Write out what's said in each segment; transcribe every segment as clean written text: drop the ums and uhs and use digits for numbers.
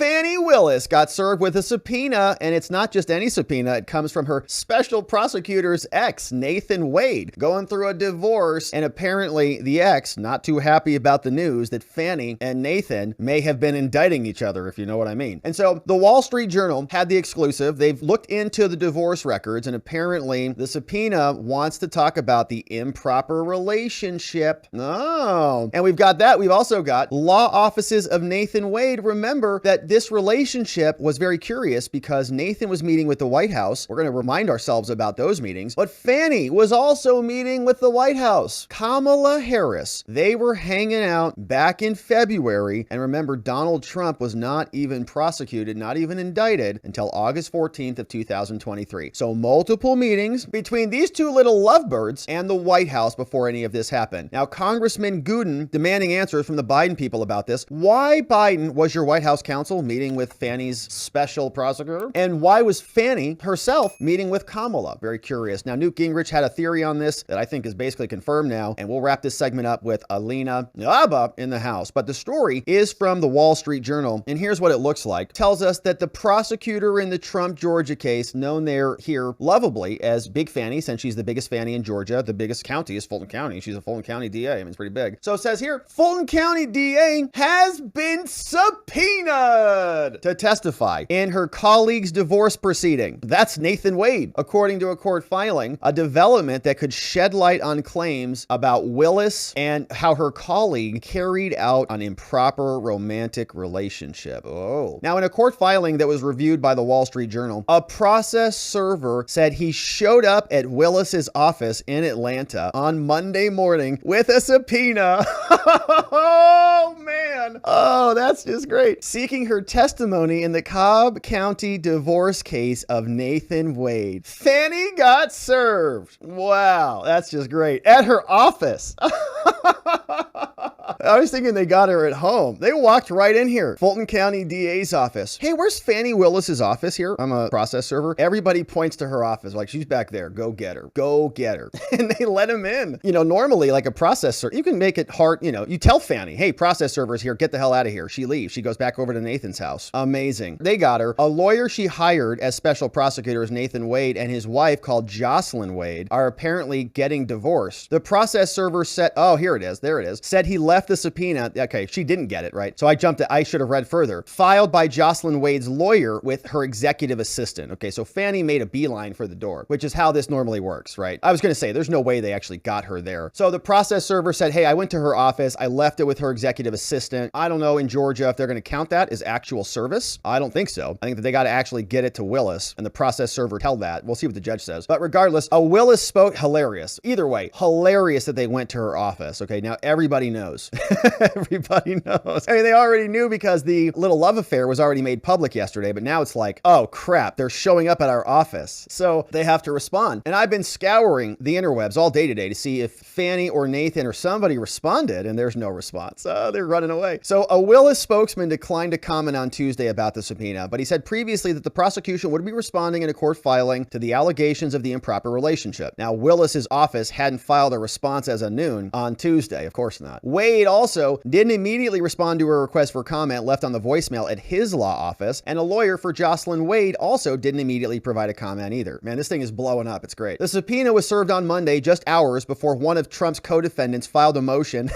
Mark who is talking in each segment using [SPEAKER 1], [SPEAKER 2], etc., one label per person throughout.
[SPEAKER 1] Fani Willis got served with a subpoena, and it's not just any subpoena. It comes from her special prosecutor's ex, Nathan Wade, going through a divorce, and apparently the ex not too happy about the news that Fani and Nathan may have been indicting each other, if you know what I mean. And so the Wall Street Journal had the exclusive. They've looked into the divorce records, and apparently the subpoena wants to talk about the improper relationship. Oh, and we've got that. We've also got law offices of Nathan Wade. Remember that this relationship was very curious because Nathan was meeting with the White House. We're going to remind ourselves about those meetings, but Fani was also meeting with the White House. Kamala Harris, they were hanging out back in February. And remember, Donald Trump was not even prosecuted, not even indicted until August 14th of 2023. So multiple meetings between these two little lovebirds and the White House before any of this happened. Now, Congressman Gooden demanding answers from the Biden people about this. Why, Biden, was your White House counsel meeting with Fani's special prosecutor? And why was Fani herself meeting with Kamala? Very curious. Now, Newt Gingrich had a theory on this that I think is basically confirmed now, and we'll wrap this segment up with Alina, Habba in the House. But the story is from the Wall Street Journal, and here's what it looks like. It tells us that the prosecutor in the Trump Georgia case, known there here lovably as Big Fani, since she's the biggest Fani in Georgia, the biggest county is Fulton County. She's a Fulton County DA. I mean, it's pretty big. So it says here, Fulton County DA has been subpoenaed to testify in her colleague's divorce proceeding. That's Nathan Wade, according to a court filing, a development that could shed light on claims about Willis and how her colleague carried out an improper romantic relationship. Oh. Now, in a court filing that was reviewed by the Wall Street Journal, a process server said he showed up at Willis's office in Atlanta on Monday morning with a subpoena. Oh, man. Oh, that's just great. Seeking her testimony in the Cobb County divorce case of Nathan Wade. Fani got served. Wow, that's just great. At her office. I was thinking they got her at home. They walked right in here. Fulton County DA's office. Hey, where's Fani Willis's office here? I'm a process server. Everybody points to her office like, she's back there. Go get her. Go get her. And they let him in. You know, normally like a process server, you can make it hard. You know, you tell Fani, hey, process server's here. Get the hell out of here. She leaves. She goes back over to Nathan's house. Amazing. They got her. A lawyer she hired as special prosecutor is Nathan Wade, and his wife called Jocelyn Wade are apparently getting divorced. The process server said, oh, here it is. There it is. Said he left the subpoena. Okay, she didn't get it, right? So I jumped it. I should have read further. Filed by Jocelyn Wade's lawyer with her executive assistant. Okay, so Fani made a beeline for the door, which is how this normally works, right? I was going to say, there's no way they actually got her there. So the process server said, hey, I went to her office. I left it with her executive assistant. I don't know in Georgia if they're going to count that as actual service. I don't think so. I think that they got to actually get it to Willis, and the process server tell that. We'll see what the judge says. But regardless, a Willis spoke, hilarious. Either way, hilarious that they went to her office. Okay, now everybody knows. Everybody knows. I mean, they already knew because the little love affair was already made public yesterday, but now it's like, oh crap, they're showing up at our office. So they have to respond. And I've been scouring the interwebs all day today to see if Fani or Nathan or somebody responded, and there's no response. They're running away. So a Willis spokesman declined to comment on Tuesday about the subpoena, but he said previously that the prosecution would be responding in a court filing to the allegations of the improper relationship. Now, Willis's office hadn't filed a response as of noon on Tuesday. Of course not. Wade also didn't immediately respond to a request for comment left on the voicemail at his law office, and a lawyer for Jocelyn Wade also didn't immediately provide a comment either. Man, this thing is blowing up. It's great. The subpoena was served on Monday, just hours before one of Trump's co-defendants filed a motion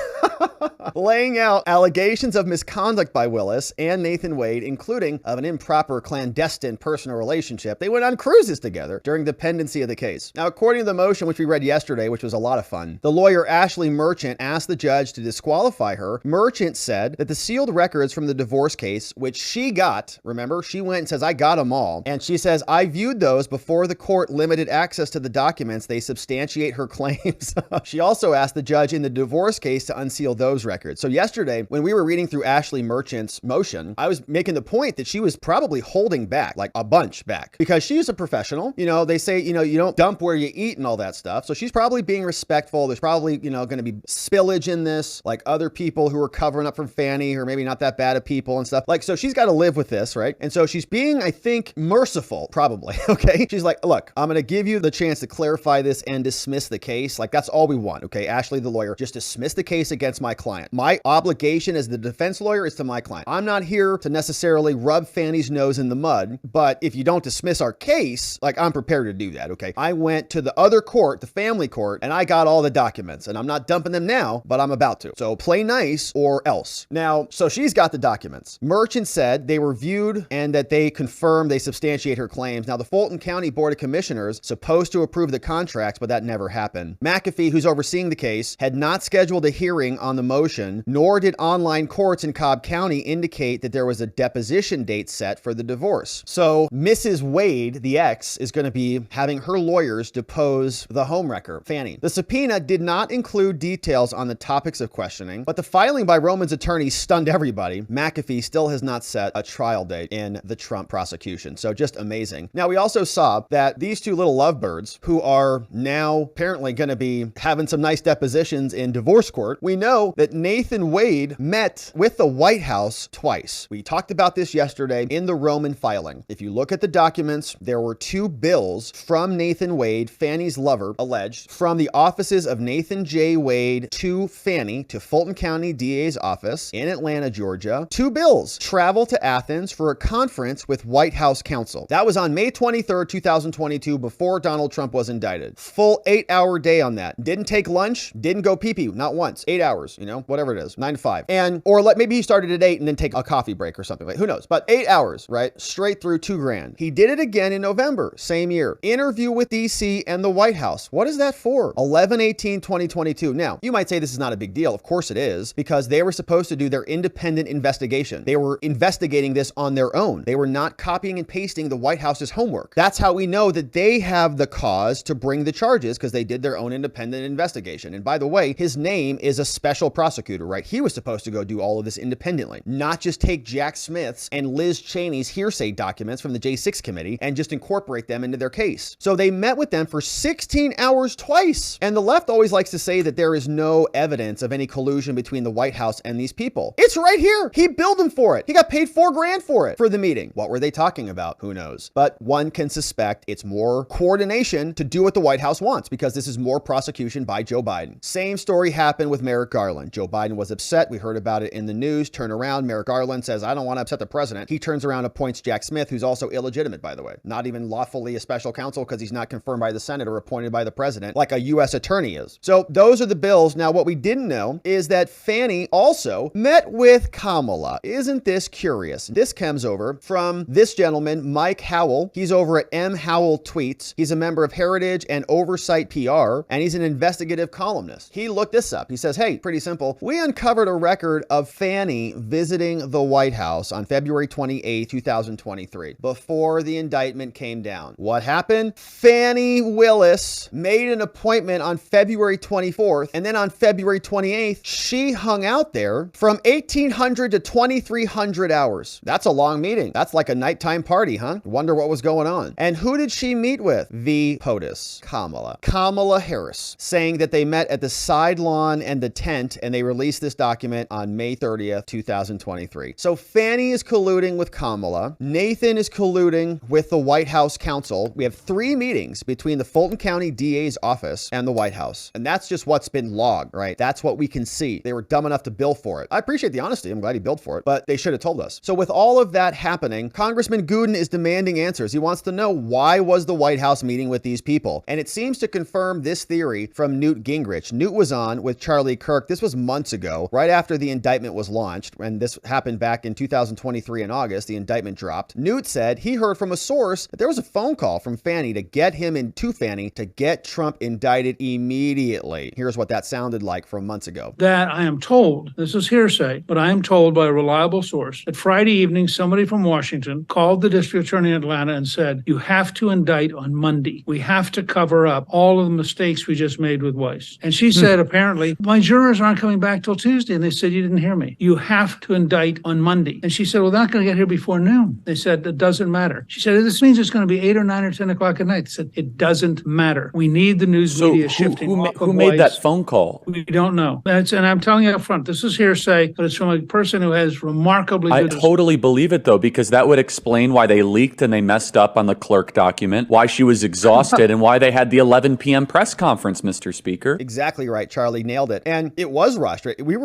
[SPEAKER 1] laying out allegations of misconduct by Willis and Nathan Wade, including of an improper clandestine personal relationship. They went on cruises together during the pendency of the case. Now, according to the motion, which we read yesterday, which was a lot of fun, the lawyer Ashley Merchant asked the judge to disqualify her. Merchant said that the sealed records from the divorce case, which she got, remember, she went and says, I got them all. And she says, I viewed those before the court limited access to the documents. They substantiate her claims. She also asked the judge in the divorce case to unseal those records. So yesterday, when we were reading through Ashley Merchant's motion, I was making the point that she was probably holding back, like a bunch back, because she's a professional. You know, they say, you know, you don't dump where you eat and all that stuff. So she's probably being respectful. There's probably, you know, going to be spillage in this, like other people who are covering up from Fani, or maybe not that bad of people and stuff. Like, so she's got to live with this, right? And so she's being, I think, merciful, probably. Okay. She's like, look, I'm going to give you the chance to clarify this and dismiss the case. Like, that's all we want. Okay. Ashley, the lawyer, just dismiss the case against against my client. My obligation as the defense lawyer is to my client. I'm not here to necessarily rub Fani's nose in the mud, but if you don't dismiss our case, like, I'm prepared to do that, okay? I went to the other court, the family court, and I got all the documents, and I'm not dumping them now, but I'm about to. So play nice or else. Now, so she's got the documents. Merchant said they were viewed and that they confirmed they substantiate her claims. Now, the Fulton County Board of Commissioners supposed to approve the contracts, but that never happened. McAfee, who's overseeing the case, had not scheduled a hearing on the motion, nor did online courts in Cobb County indicate that there was a deposition date set for the divorce. So Mrs. Wade, the ex, is going to be having her lawyers depose the homewrecker, Fani. The subpoena did not include details on the topics of questioning, but the filing by Roman's attorney stunned everybody. McAfee still has not set a trial date in the Trump prosecution. So just amazing. Now, we also saw that these two little lovebirds, who are now apparently going to be having some nice depositions in divorce court, we know that Nathan Wade met with the White House twice. We talked about this yesterday in the Roman filing. If you look at the documents, there were two bills from Nathan Wade, Fani's lover, alleged, from the offices of Nathan J. Wade to Fani, to Fulton County DA's office in Atlanta, Georgia. Two bills: travel to Athens for a conference with White House counsel. That was on May 23rd, 2022, before Donald Trump was indicted. Full 8-hour day on that. Didn't take lunch, didn't go pee-pee, not once. 8 hours, you know, whatever it is, 9 to 5. And, or maybe he started at 8 and then take a coffee break or something, like, who knows? But 8 hours, right? Straight through $2,000. He did it again in November, same year. Interview with DC and the White House. What is that for? 11/18/2022. Now, you might say this is not a big deal. Of course it is, because they were supposed to do their independent investigation. They were investigating this on their own. They were not copying and pasting the White House's homework. That's how we know that they have the cause to bring the charges, because they did their own independent investigation. And by the way, his name is a special prosecutor, right? He was supposed to go do all of this independently, not just take Jack Smith's and Liz Cheney's hearsay documents from the J6 committee and just incorporate them into their case. So they met with them for 16 hours twice. And the left always likes to say that there is no evidence of any collusion between the White House and these people. It's right here. He billed them for it. He got paid $4,000 for it, for the meeting. What were they talking about? Who knows? But one can suspect it's more coordination to do what the White House wants, because this is more prosecution by Joe Biden. Same story happened with Merrick Garland. Joe Biden was upset. We heard about it in the news. Turn around. Merrick Garland says, I don't want to upset the president. He turns around and appoints Jack Smith, who's also illegitimate, by the way. Not even lawfully a special counsel, because he's not confirmed by the Senate or appointed by the president like a U.S. attorney is. So those are the bills. Now, what we didn't know is that Fani also met with Kamala. Isn't this curious? This comes over from this gentleman, Mike Howell. He's over at M. Howell Tweets. He's a member of Heritage and Oversight PR, and he's an investigative columnist. He looked this up. He says, hey, pretty simple. We uncovered a record of Fani visiting the White House on February 28, 2023, before the indictment came down. What happened? Fani Willis made an appointment on February 24th, and then on February 28th, she hung out there from 1800 to 2300 hours. That's a long meeting. That's like a nighttime party, huh? Wonder what was going on. And who did she meet with? The POTUS, Kamala Harris, saying that they met at the side lawn and the tent, and they released this document on May 30th, 2023. So Fani is colluding with Kamala. Nathan is colluding with the White House counsel. We have 3 meetings between the Fulton County DA's office and the White House. And that's just what's been logged, right? That's what we can see. They were dumb enough to bill for it. I appreciate the honesty. I'm glad he billed for it, but they should have told us. So with all of that happening, Congressman Gooden is demanding answers. He wants to know, why was the White House meeting with these people? And it seems to confirm this theory from Newt Gingrich. Newt was on with Charlie Kirk. This was months ago, right after the indictment was launched. And this happened back in 2023 in August. The indictment dropped. Newt said he heard from a source that there was a phone call from Fani to get him into Fani to get Trump indicted immediately. Here's what that sounded like from months ago.
[SPEAKER 2] That I am told, this is hearsay, but I am told by a reliable source that Friday evening, somebody from Washington called the district attorney in Atlanta and said, you have to indict on Monday. We have to cover up all of the mistakes we just made with Weiss. And she said, apparently, my jurors aren't coming back till Tuesday. And they said, you didn't hear me. You have to indict on Monday. And she said, well, they're not going to get here before noon. They said, it doesn't matter. She said, this means it's going to be 8 or 9 or 10 o'clock at night. They said, it doesn't matter. We need the news media shifting.
[SPEAKER 3] Who made that phone call?
[SPEAKER 2] We don't know. And I'm telling you up front, this is hearsay, but it's from a person who has remarkably good...
[SPEAKER 3] I totally believe it, though, because that would explain why they leaked and they messed up on the clerk document, why she was exhausted, and why they had the 11 p.m. press conference, Mr. Speaker.
[SPEAKER 1] Exactly right. Charlie nailed it. And it was rushed. Right? We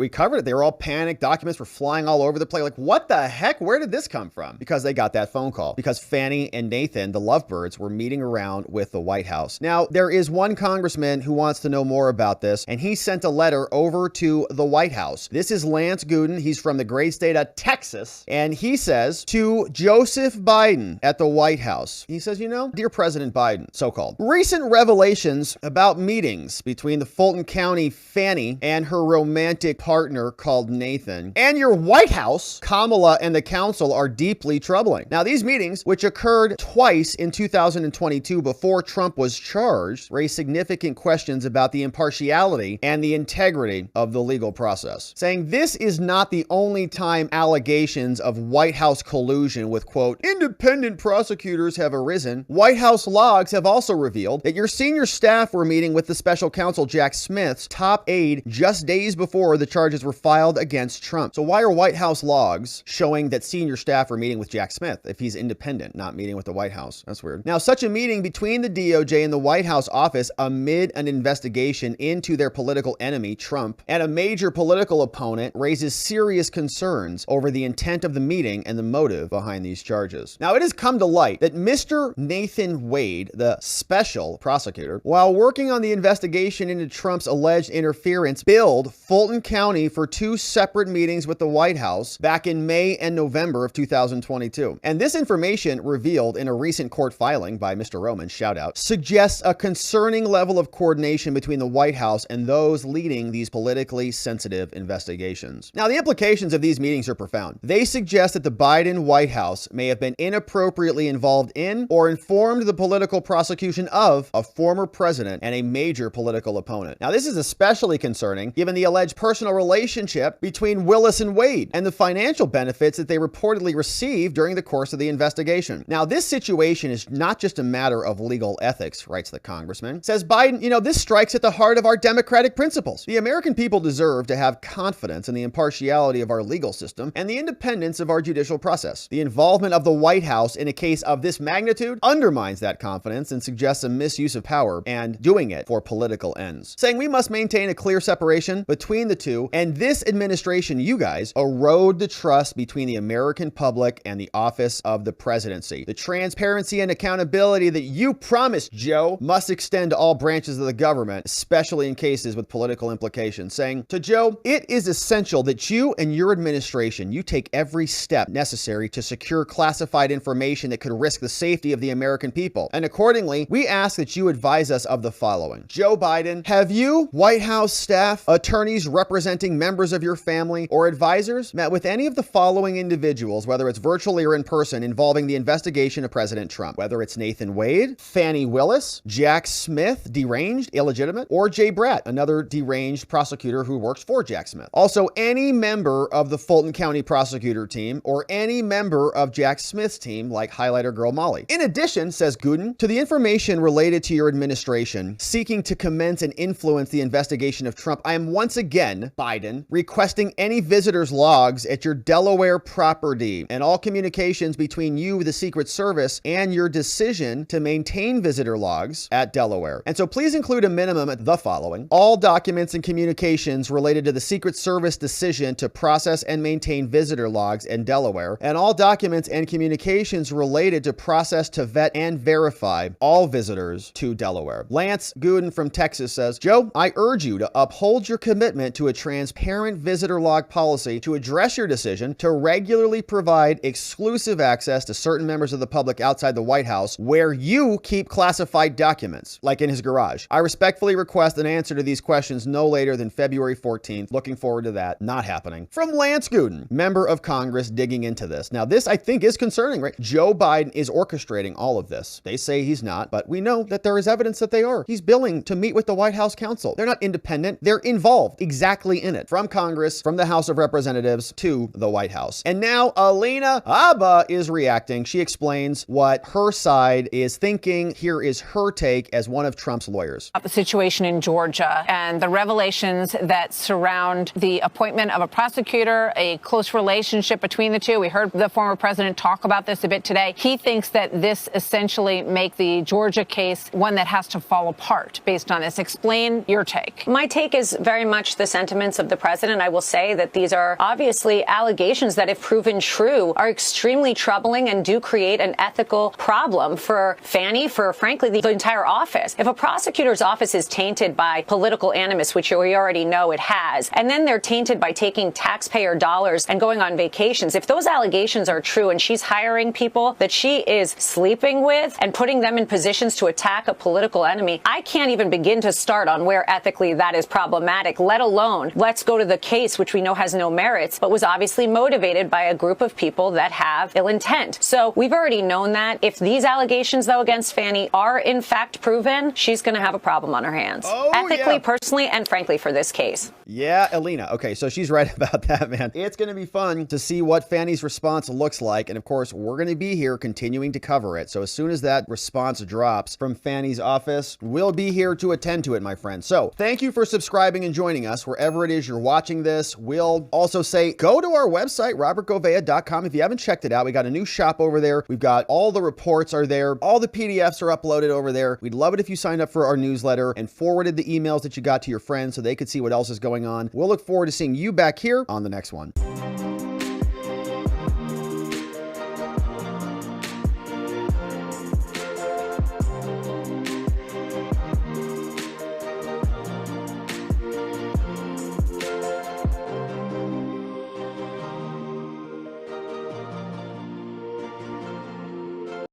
[SPEAKER 1] covered it. They were all panicked. Documents were flying all over the place. Like, what the heck? Where did this come from? Because they got that phone call. Because Fani and Nathan, the lovebirds, were meeting around with the White House. Now, there is one congressman who wants to know more about this, and he sent a letter over to the White House. This is Lance Gooden. He's from the great state of Texas, and he says to Joseph Biden at the White House, he says, Dear President Biden, so-called, recent revelations about meetings between the Fulton County Fani and her romantic partner called Nathan and your White House, Kamala, and the Counsel are deeply troubling. Now, these meetings, which occurred twice in 2022 before Trump was charged, raise significant questions about the impartiality and the integrity of the legal process, saying this is not the only time allegations of White House collusion with, quote, independent prosecutors have arisen. White House logs have also revealed that your senior staff were meeting with the special counsel Jack Smith's top aide just days before the charges were filed against Trump. So why are White House logs showing that senior staff are meeting with Jack Smith if he's independent, not meeting with the White House? That's weird. Now, such a meeting between the DOJ and the White House office amid an investigation into their political enemy, Trump, and a major political opponent raises serious concerns over the intent of the meeting and the motive behind these charges. Now, it has come to light that Mr. Nathan Wade, the special prosecutor, while working on the investigation into Trump's alleged interference, billed Fulton County for two separate meetings with the White House back in May and November of 2022. And this information, revealed in a recent court filing by Mr. Roman, shout out, suggests a concerning level of coordination between the White House and those leading these politically sensitive investigations. Now, the implications of these meetings are profound. They suggest that the Biden White House may have been inappropriately involved in or informed the political prosecution of a former president and a major political opponent. Now, this is especially concerning given the alleged personal relationship between Willis and Wade and the financial benefits that they reportedly received during the course of the investigation. Now, this situation is not just a matter of legal ethics, writes the congressman. Says Biden, this strikes at the heart of our democratic principles. The American people deserve to have confidence in the impartiality of our legal system and the independence of our judicial process. The involvement of the White House in a case of this magnitude undermines that confidence and suggests a misuse of power and doing it for political ends. Saying we must maintain a clear separation between the two, and this administration, you guys, erode the trust between the American public and the office of the presidency. The transparency and accountability that you promised, Joe, must extend to all branches of the government, especially in cases with political implications. Saying to Joe, it is essential that you and your administration, you take every step necessary to secure classified information that could risk the safety of the American people. And accordingly, we ask that you advise us of the following. Joe Biden, have you, White House staff, attorneys representing members of your family, or advisors met with any of the following individuals, whether it's virtually or in person, involving the investigation of President Trump? Whether it's Nathan Wade, Fani Willis, Jack Smith, deranged, illegitimate, or Jay Bratt, another deranged prosecutor who works for Jack Smith. Also, any member of the Fulton County prosecutor team or any member of Jack Smith's team, like highlighter girl Molly. In addition, says Gooden, to the information related to your administration seeking to commence and influence the investigation of Trump, I am once again, Biden, requesting any visitors' logs at your Delaware property and all communications between you, the Secret Service, and your decision to maintain visitor logs at Delaware. And so please include a minimum of the following: all documents and communications related to the Secret Service decision to process and maintain visitor logs in Delaware, and all documents and communications related to process, to vet, and verify all visitors to Delaware. Lance Gooden from Texas says, Joe, I urge you to uphold your commitment to a transparent visitor log policy, to address your decision to regularly provide exclusive access to certain members of the public outside the White House where you keep classified documents, like in his garage. I respectfully request an answer to these questions no later than February 14th. Looking forward to that. Not happening. From Lance Gooden, member of Congress, digging into this. Now, this I think is concerning, right? Joe Biden is orchestrating all of this. They say he's not, but we know that there is evidence that they are. He's billing to meet with the White House counsel. They're not independent. They're involved exactly in it. From Congress, from the House of Representatives to the White House. And now Alina Habba is reacting. She explains what her side is thinking. Here is her take as one of Trump's lawyers.
[SPEAKER 4] The situation in Georgia and the revelations that surround the appointment of a prosecutor, a close relationship between the two. We heard the former president talk about this a bit today. He thinks that this essentially make the Georgia case one that has to fall apart based on this. Explain your take.
[SPEAKER 5] My take take is very much the sentiments of the president. I will say that these are obviously allegations that, if proven true, are extremely troubling and do create an ethical problem for Fani, for frankly the entire office. If a prosecutor's office is tainted by political animus, which we already know it has, and then they're tainted by taking taxpayer dollars and going on vacations, if those allegations are true and she's hiring people that she is sleeping with and putting them in positions to attack a political enemy, I can't even begin to start on where ethically that is problematic, let alone let's go to the case, which we know has no merits, but was obviously motivated by a group of people that have ill intent. So we've already known that. If these allegations, though, against Fani are in fact proven, she's going to have a problem on her hands. Ethically, personally, and frankly for this case.
[SPEAKER 1] Yeah, Alina. Okay, so she's right about that, man. It's going to be fun to see what Fani's response looks like. And of course, we're going to be here continuing to cover it. So as soon as that response drops from Fani's office, we'll be here to attend to it, my friend. So thank you for subscribing and joining us wherever it is you're watching this. We'll also say, go to our website, robertgovea.com. If you haven't checked it out, we got a new shop over there. We've got all the reports are there. All the PDFs are uploaded over there. We'd love it if you signed up for our newsletter and forwarded the emails that you got to your friends so they could see what else is going on. We'll look forward to seeing you back here on the next one.